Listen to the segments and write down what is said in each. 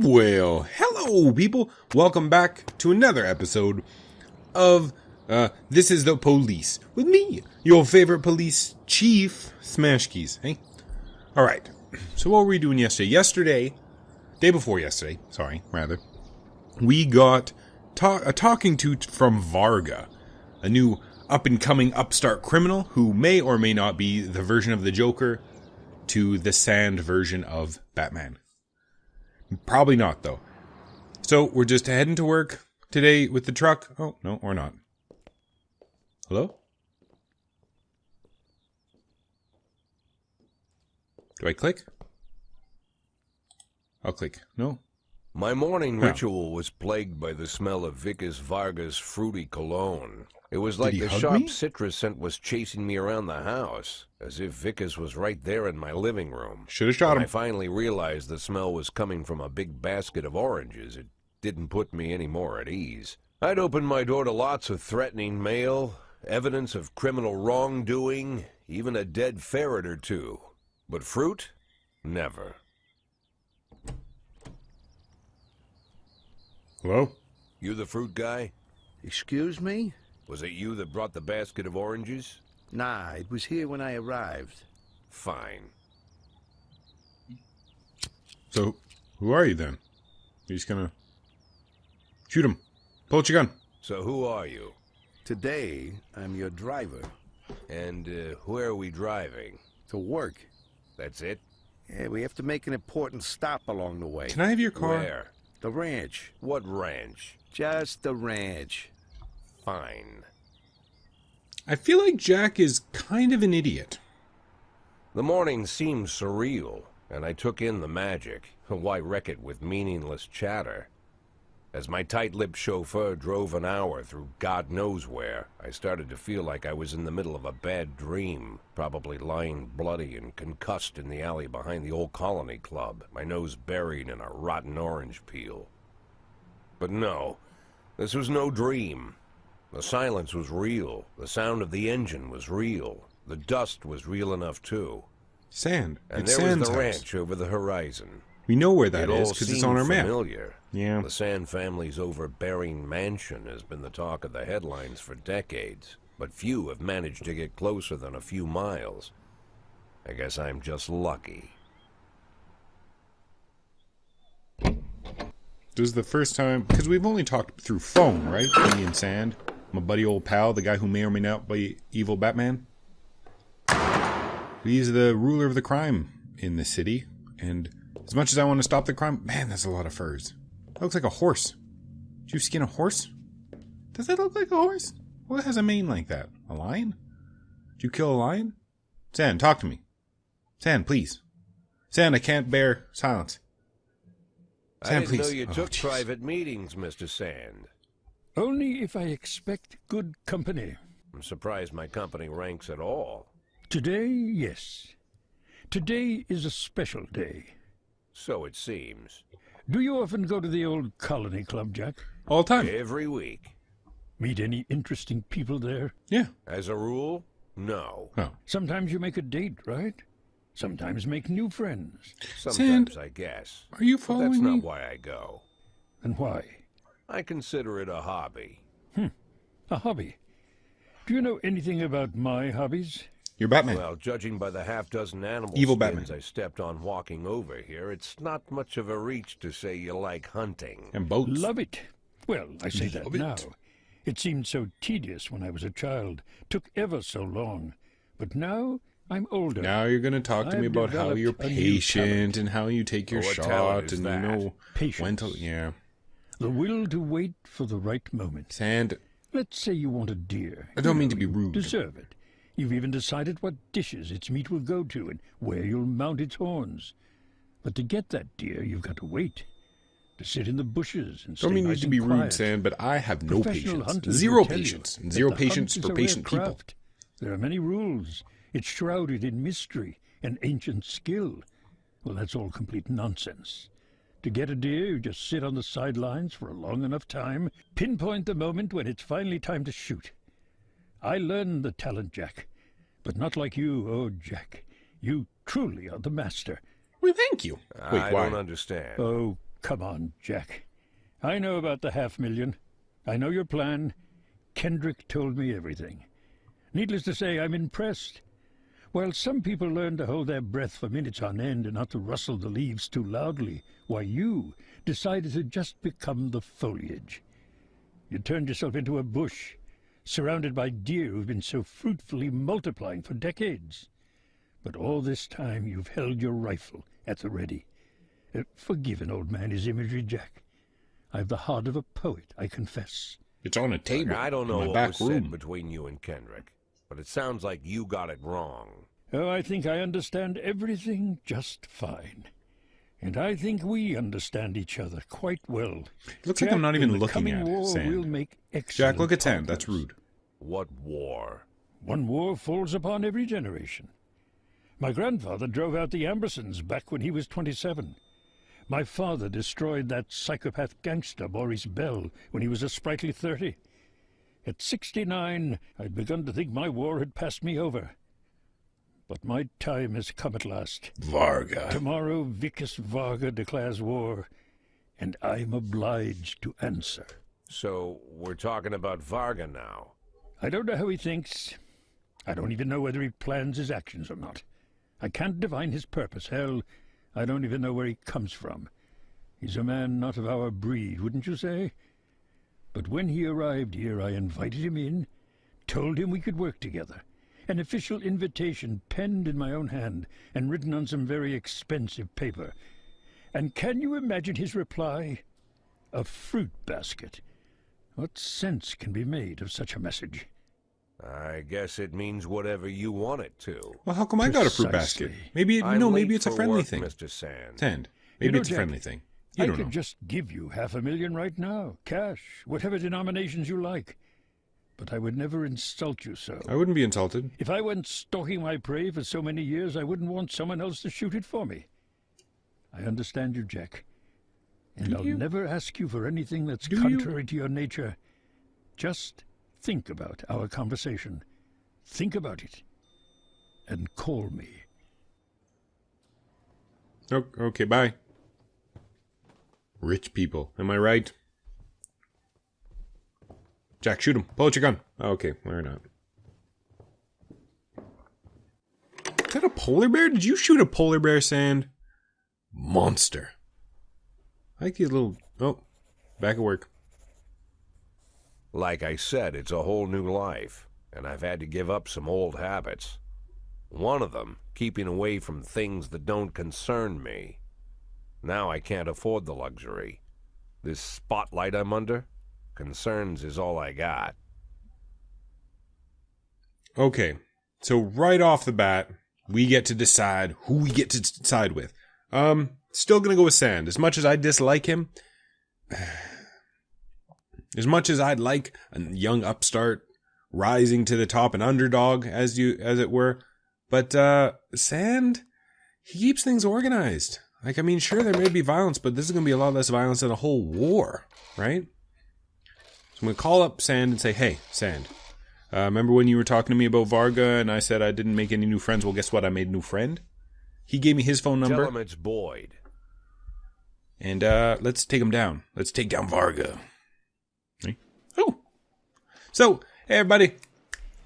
Well, hello people! Welcome back to another episode of This is the Police with me, your favorite police chief, Smash Keys, hey? Alright, so what were we doing yesterday? Day before yesterday, we got a talking to from Varga, a new up-and-coming upstart criminal who may or may not be the version of the Joker to the Sand version of Batman. Probably not, though. So, we're just heading to work today with the truck. Oh, no, or not. Hello? Do I click? I'll click. No? My morning ritual was plagued by the smell of Varga's fruity cologne. It was like the sharp citrus scent was chasing me around the house, as if Vickers was right there in my living room. Should have shot him. When I finally realized the smell was coming from a big basket of oranges, it didn't put me any more at ease. I'd opened my door to lots of threatening mail, evidence of criminal wrongdoing, even a dead ferret or two. But fruit? Never. Hello? You the fruit guy? Excuse me? Was it you that brought the basket of oranges? Nah, it was here when I arrived. Fine. So, who are you then? You're just gonna shoot him. Pull out your gun. So who are you? Today, I'm your driver. And where are we driving? To work. That's it? Yeah, we have to make an important stop along the way. Can I have your car? Where? The ranch. What ranch? Just the ranch. Fine. I feel like Jack is kind of an idiot. The morning seemed surreal, and I took in the magic. Why wreck it with meaningless chatter? As my tight-lipped chauffeur drove an hour through God knows where, I started to feel like I was in the middle of a bad dream, probably lying bloody and concussed in the alley behind the old Colony Club, my nose buried in a rotten orange peel. But no, this was no dream. The silence was real. The sound of the engine was real. The dust was real enough, too. Sand. And it's there was Sand's the house. ranch over the horizon. We know where that It is all because it's seemed on our map. familiar. Yeah. The Sand family's overbearing mansion has been the talk of the headlines for decades, but few have managed to get closer than a few miles. I guess I'm just lucky. This is the first time, because we've only talked through phone, right? Me and Sand. My buddy old pal, the guy who may or may not be evil Batman. He's the ruler of the crime in the city, and as much as I want to stop the crime, man, that's a lot of furs. That looks like a horse. Did you skin a horse? Does that look like a horse? What has a mane like that? A lion? Did you kill a lion? Sand, talk to me. Sand, please. Sand, I can't bear silence. Sand, I didn't please. know you took jeez. private meetings, Mr. Sand. Only if I expect good company. I'm surprised my company ranks at all. Today, yes. Today is a special day. So it seems. Do you often go to the old Colony Club, Jack? All the time. Every week. Meet any interesting people there? Yeah. As a rule, no. Oh. Sometimes you make a date, right? Sometimes make new friends. Sometimes, I guess. Are you But following that's me? not why I go. And why? I consider it a hobby. A hobby. Do you know anything about my hobbies? You're Batman. Well, judging by the half-dozen animal Evil skins Batman. I stepped on walking over here, it's not much of a reach to say you like hunting. And boats. Love it. Well, I say that Love it. now. It seemed so tedious when I was a child. Took ever so long. But now I'm older. Now you're going to talk to me I've about how developed you're a new patient talent. and how you take your What shot talent is and that? you know Patience. when to... Yeah. The will to wait for the right moment. Sand, Let's say you want a deer. I don't You mean know, to be you rude. Deserve it. You've even decided what dishes its meat will go to and where you'll mount its horns. But to get that deer, you've got to wait. To sit in the bushes and stay don't mean you nice to and be rude, quiet. Sand, but I have no Professional patience. hunters Zero will tell you patience. And that zero the patience hunt for is a rare patient people. craft. There are many rules. It's shrouded in mystery and ancient skill. Well, that's all complete nonsense. To get a deer, you just sit on the sidelines for a long enough time, pinpoint the moment when it's finally time to shoot. I learned the talent, Jack. But not like you, oh, Jack. You truly are the master. Well, thank you. Wait, I why? don't understand. Oh, Come on, Jack. I know about the $500,000. I know your plan. Kendrick told me everything. Needless to say, I'm impressed. While some people learn to hold their breath for minutes on end and not to rustle the leaves too loudly, why you decided to just become the foliage. You turned yourself into a bush, surrounded by deer who've been so fruitfully multiplying for decades. But all this time you've held your rifle at the ready. Forgive an old man his imagery, Jack. I've the heart of a poet, I confess. It's on a table. I don't in know my what back was room. said between you and Kendrick, but it sounds like you got it wrong. Oh, I think I understand everything just fine. And I think we understand each other quite well. It looks like I'm not Jack, even in the looking coming at war, sand. We'll make Jack, excellent look at sand. That's partners. rude. What war? One war falls upon every generation. My grandfather drove out the Ambersons back when he was 27. My father destroyed that psychopath gangster Maurice Bell when he was a sprightly 30. At 69, I'd begun to think my war had passed me over. But my time has come at last. Varga. Tomorrow, Vicus Varga declares war, and I'm obliged to answer. So, we're talking about Varga now. I don't know how he thinks. I don't even know whether he plans his actions or not. I can't divine his purpose. Hell, I don't even know where he comes from. He's a man not of our breed, wouldn't you say? But when he arrived here, I invited him in, told him we could work together. An official invitation penned in my own hand and written on some very expensive paper. And can you imagine his reply? A fruit basket. What sense can be made of such a message? I guess it means whatever you want it to. Well, how come I got a fruit basket? Precisely. Maybe I'm maybe late it's a for friendly work, thing. Mr. Sand. Sand. Maybe know, it's a Jack, friendly thing. You I don't could know. just give you $500,000 right now, cash, whatever denominations you like. But I would never insult you so. I wouldn't be insulted. If I went stalking my prey for so many years, I wouldn't want someone else to shoot it for me. I understand you, Jack. And Do I'll you? never ask you for anything that's Do you? contrary to your nature. Just think about our conversation. Think about it. And call me. Okay, bye. Rich people. Am I right? Jack, shoot him. Pull out your gun. Okay, why not? Is that a polar bear? Did you shoot a polar bear, Sand? Monster. I like these little... Oh, back at work. Like I said, it's a whole new life, and I've had to give up some old habits. One of them, keeping away from things that don't concern me. Now I can't afford the luxury. This spotlight I'm under, concerns is all I got. Okay, so right off the bat, we get to decide who we get to side with. Still gonna go with Sand. As much as I dislike him, as much as I'd like a young upstart rising to the top, an underdog, as it were, but Sand, he keeps things organized. Like, I mean, sure, there may be violence, but this is gonna be a lot less violence than a whole war, right? So I'm gonna call up Sand and say, "Hey, Sand. Remember when you were talking to me about Varga and I said I didn't make any new friends? Well, guess what? I made a new friend. He gave me his phone number. Tell him it's Boyd. And let's take him down. Let's take down Varga." Right? Oh. So, hey, everybody.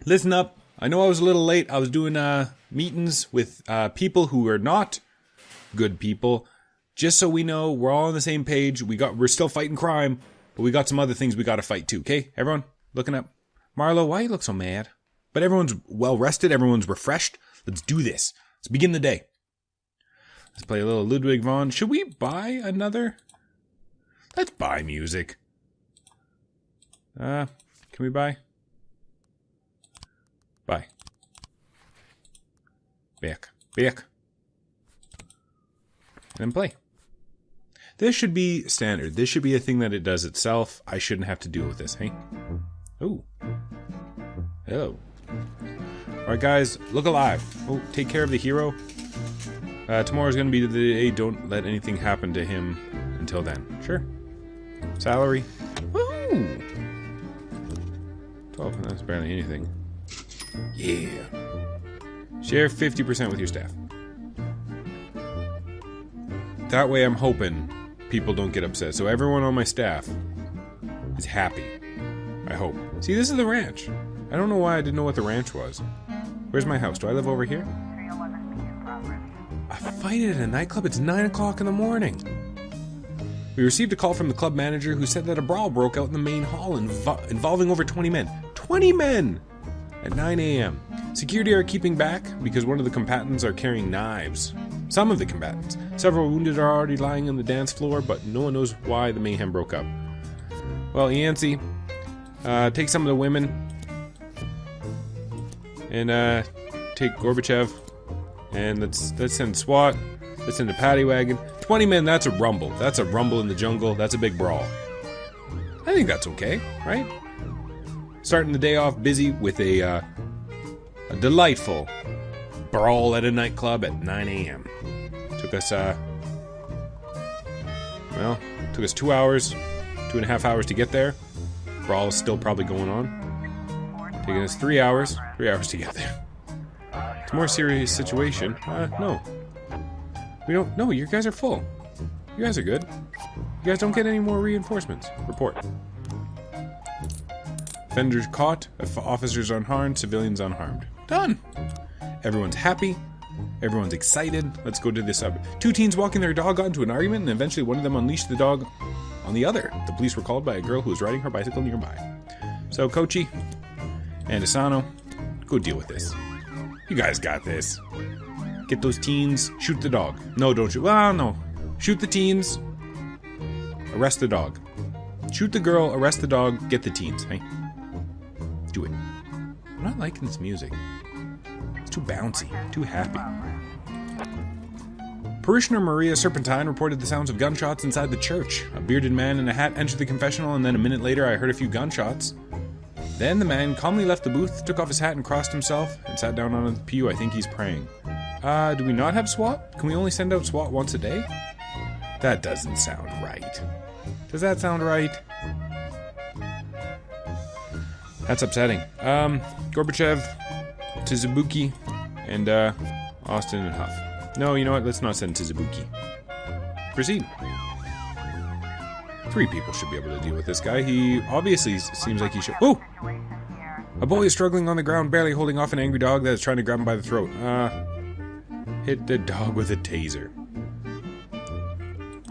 Listen up. I know I was a little late. I was doing meetings with people who are not good people. Just so we know, we're all on the same page. We're still fighting crime, but we got some other things we got to fight too. Okay, everyone, looking up. Marlo, why you look so mad? But everyone's well rested. Everyone's refreshed. Let's do this. Let's begin the day. Let's play a little Ludwig von. Should we buy another? Let's buy music. Can we buy? Buy. Back. And play. This should be standard. This should be a thing that it does itself. I shouldn't have to deal with this, hey? Ooh. Hello. Alright, guys, look alive. Oh, take care of the hero. Tomorrow's gonna be the day. Don't let anything happen to him until then. Sure. Salary. Woo! 12, that's barely anything. Yeah. Share 50% with your staff. That way I'm hoping people don't get upset. So everyone on my staff is happy. I hope. See, this is the ranch. I don't know why I didn't know what the ranch was. Where's my house? Do I live over here? A fight at a nightclub? It's 9 o'clock in the morning. We received a call from the club manager who said that a brawl broke out in the main hall involving over 20 men. 20 men! At 9 a.m. Security are keeping back because one of the combatants are carrying knives. Some of the combatants. Several wounded are already lying on the dance floor, but no one knows why the mayhem broke up. Well, Yancey, take some of the women and take Gorbachev, and let's send SWAT. Let's send a paddy wagon. 20 men, that's a rumble. That's a rumble in the jungle. That's a big brawl. I think that's okay, right? Starting the day off busy with a delightful brawl at a nightclub at 9 a.m. Took us, took us 2 hours, 2.5 hours to get there. Brawl is still probably going on. Taking us 3 hours to get there. It's a more serious situation. No. We don't, no, you guys are full. You guys are good. You guys don't get any more reinforcements. Report. Offenders caught, officers unharmed, civilians unharmed. Done. Everyone's happy. Everyone's excited. Let's go to this sub. 2 teens walking their dog got into an argument, and eventually one of them unleashed the dog on the other. The police were called by a girl who was riding her bicycle nearby. So, Kochi and Asano, go deal with this. You guys got this. Get those teens, shoot the dog. No, don't shoot. Well, no. Shoot the teens, arrest the dog. Shoot the girl, arrest the dog, get the teens, hey? Do it. I'm not liking this music. It's too bouncy, too happy. Parishioner Maria Serpentine reported the sounds of gunshots inside the church. A bearded man in a hat entered the confessional, and then a minute later I heard a few gunshots. Then the man calmly left the booth, took off his hat and crossed himself, and sat down on the pew. I think he's praying. Do we not have SWAT? Can we only send out SWAT once a day? That doesn't sound right. Does that sound right? That's upsetting. Gorbachev, Tizubuki, and Austin and Huff. No, you know what? Let's not send Tizubuki. Proceed. 3 people should be able to deal with this guy. He obviously seems like he should. Oh! A boy is struggling on the ground, barely holding off an angry dog that is trying to grab him by the throat. Hit the dog with a taser.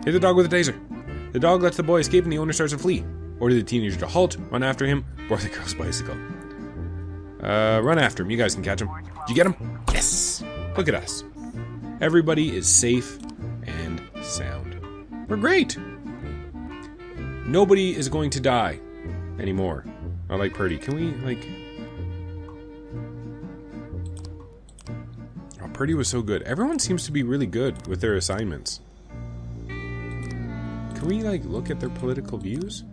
Hit the dog with a taser. The dog lets the boy escape and the owner starts to flee. Order the teenager to halt, run after him, board the girl's bicycle. Run after him. You guys can catch him. Did you get him? Yes! Look at us. Everybody is safe and sound. We're great! Nobody is going to die anymore. I like Purdy. Can we, like... Oh, Purdy was so good. Everyone seems to be really good with their assignments. Can we, like, look at their political views?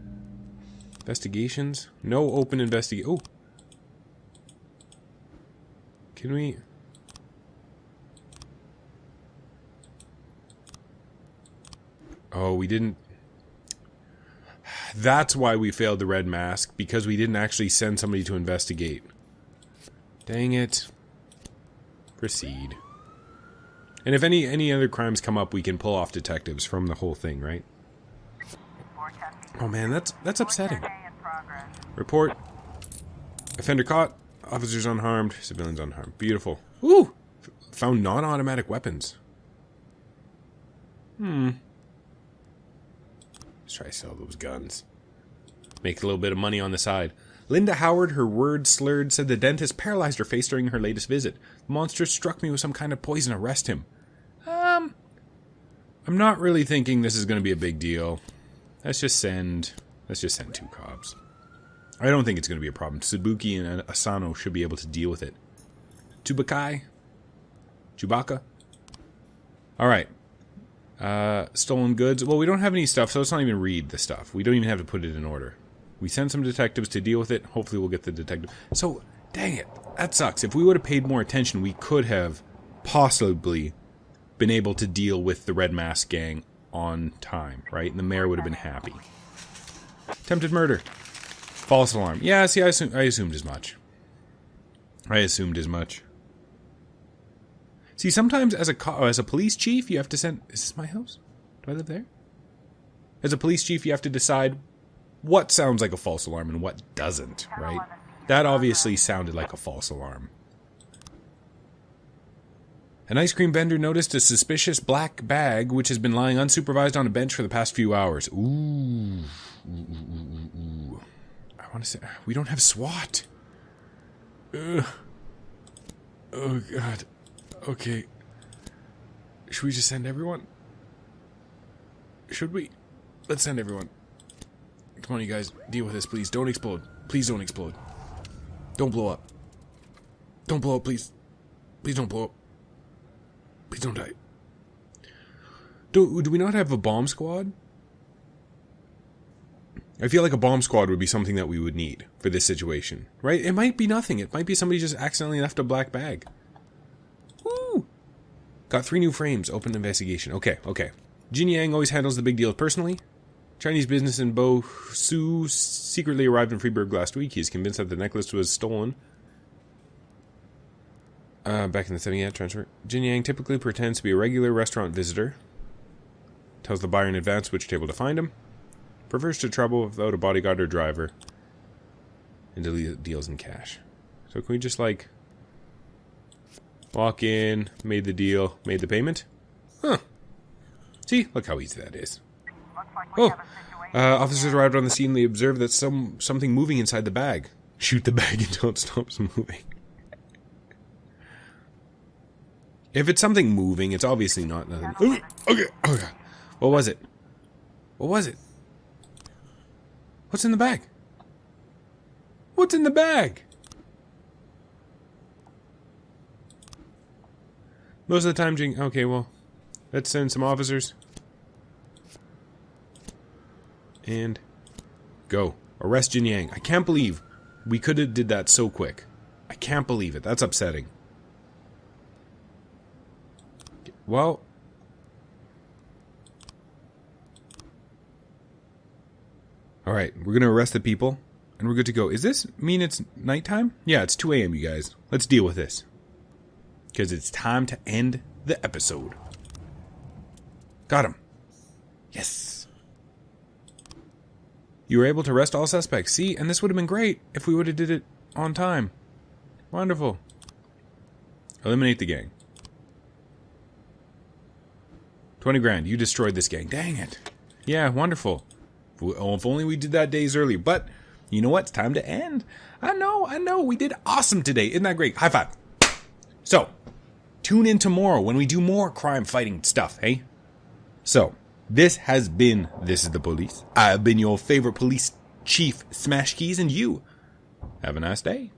Investigations? No open investigation. Oh! Can we... Oh, we didn't... That's why we failed the red mask, because we didn't actually send somebody to investigate. Dang it. Proceed. And if any other crimes come up, we can pull off detectives from the whole thing, right? Oh man, that's upsetting. Report. Offender caught. Officers unharmed. Civilians unharmed. Beautiful. Ooh! Found non-automatic weapons. Let's try to sell those guns. Make a little bit of money on the side. Linda Howard, her words slurred, said the dentist paralyzed her face during her latest visit. The monster struck me with some kind of poison. Arrest him. I'm not really thinking this is going to be a big deal. Let's just send 2 cops. I don't think it's going to be a problem. Tsubuki and Asano should be able to deal with it. Chewbacca? Alright. Stolen goods. Well, we don't have any stuff, so let's not even read the stuff. We don't even have to put it in order. We send some detectives to deal with it. Hopefully we'll get the detective. So, dang it. That sucks. If we would have paid more attention, we could have possibly been able to deal with the Red Mask gang on time, right? And the mayor would have been happy. Attempted murder. False alarm. Yeah, see, I assumed as much. See, sometimes as a police chief, you have to send... Is this my house? Do I live there? As a police chief, you have to decide what sounds like a false alarm and what doesn't, right? That obviously sounded like a false alarm. An ice cream vendor noticed a suspicious black bag which has been lying unsupervised on a bench for the past few hours. Ooh. I want to say, we don't have SWAT. Ugh. Oh, God. Okay. Should we just send everyone? Should we? Let's send everyone. Come on, you guys. Deal with this, please. Don't explode. Please don't explode. Don't blow up. Don't blow up, please. Please don't blow up. Please don't die. Do we not have a bomb squad? I feel like a bomb squad would be something that we would need for this situation, right? It might be nothing. It might be somebody just accidentally left a black bag. Woo! Got 3 new frames. Open investigation. Okay. Jin Yang always handles the big deals personally. Chinese business in Bo Su secretly arrived in Freeburg last week. He is convinced that the necklace was stolen. Back in the 70s, transfer. Jin Yang typically pretends to be a regular restaurant visitor. Tells the buyer in advance which table to find him. Prefers to travel without a bodyguard or driver. And deals in cash. So can we just, like, walk in, made the deal, made the payment? Huh. See? Look how easy that is. Oh. Officers arrived on the scene. They observed that something moving inside the bag. Shoot the bag until it stops moving. If it's something moving, it's obviously not nothing. Ooh, okay. What was it? What's in the bag? What's in the bag? Most of the time, okay, well, let's send some officers. And go. Arrest Jin Yang. I can't believe we could have did that so quick. I can't believe it. That's upsetting. Well, alright, we're going to arrest the people, and we're good to go. Is this mean it's nighttime? Yeah, it's 2 a.m., you guys. Let's deal with this. Because it's time to end the episode. Got him. Yes. You were able to arrest all suspects. See, and this would have been great if we would have did it on time. Wonderful. Eliminate the gang. 20 grand. You destroyed this gang. Dang it. Yeah, wonderful. If only we did that days early. But, you know what? It's time to end. I know. We did awesome today. Isn't that great? High five. So, tune in tomorrow when we do more crime fighting stuff, hey? So, this has been This is the Police. I've been your favorite police chief, Smash Keys, and you have a nice day.